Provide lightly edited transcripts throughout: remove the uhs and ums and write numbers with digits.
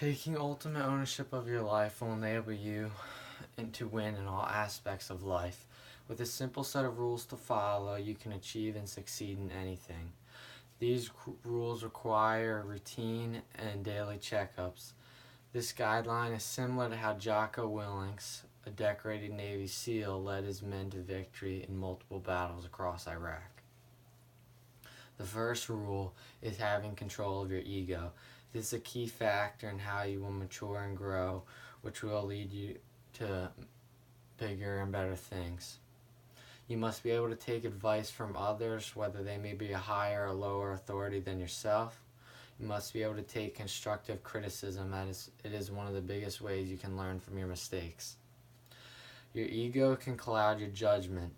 Taking ultimate ownership of your life will enable you to win in all aspects of life. With a simple set of rules to follow, you can achieve and succeed in anything. These rules require routine and daily checkups. This guideline is similar to how Jocko Willink, a decorated Navy SEAL, led his men to victory in multiple battles across Iraq. The first rule is having control of your ego. This is a key factor in how you will mature and grow, which will lead you to bigger and better things. You must be able to take advice from others, whether they may be a higher or lower authority than yourself. You must be able to take constructive criticism, as it is one of the biggest ways you can learn from your mistakes. Your ego can cloud your judgment.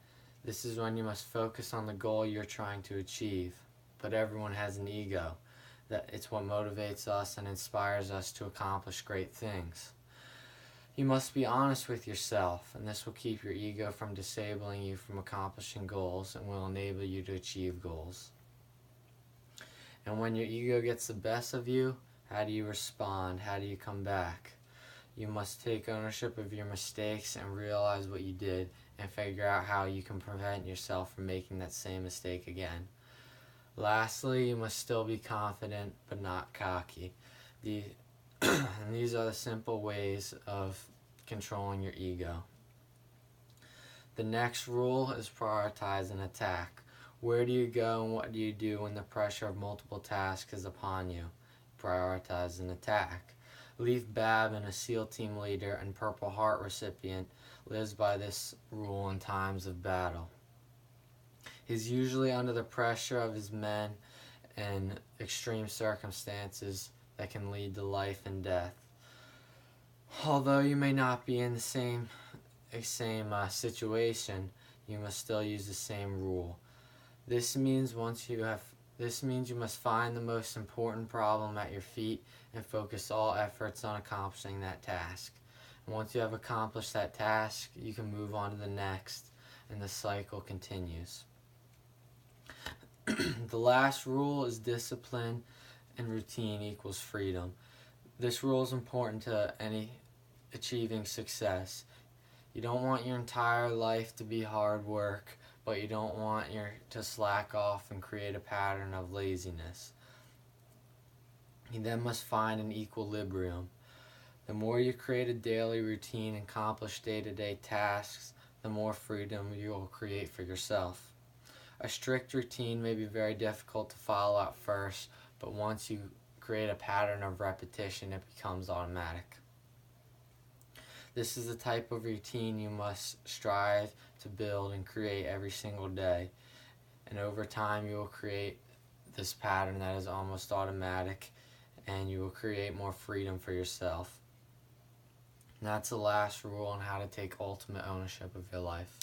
This is when you must focus on the goal you're trying to achieve. But everyone has an ego. It's what motivates us and inspires us to accomplish great things. You must be honest with yourself, and this will keep your ego from disabling you from accomplishing goals and will enable you to achieve goals. And when your ego gets the best of you, how do you respond? How do you come back? You must take ownership of your mistakes and realize what you did and figure out how you can prevent yourself from making that same mistake again. Lastly, you must still be confident but not cocky. And these are the simple ways of controlling your ego. The next rule is prioritize and attack. Where do you go and what do you do when the pressure of multiple tasks is upon you? Prioritize and attack. Leif Babin, a SEAL team leader and Purple Heart recipient, lives by this rule in times of battle. He's usually under the pressure of his men and extreme circumstances that can lead to life and death. Although you may not be in the same situation, you must still use the same rule. This means you must find the most important problem at your feet and focus all efforts on accomplishing that task. And once you have accomplished that task, you can move on to the next, and the cycle continues. The last rule is discipline and routine equals freedom. This rule is important to any achieving success. You don't want your entire life to be hard work, but you don't want to slack off and create a pattern of laziness. You then must find an equilibrium. The more you create a daily routine and accomplish day-to-day tasks, the more freedom you will create for yourself. A strict routine may be very difficult to follow at first, but once you create a pattern of repetition, it becomes automatic. This is the type of routine you must strive to build and create every single day. And over time, you will create this pattern that is almost automatic, and you will create more freedom for yourself. And that's the last rule on how to take ultimate ownership of your life.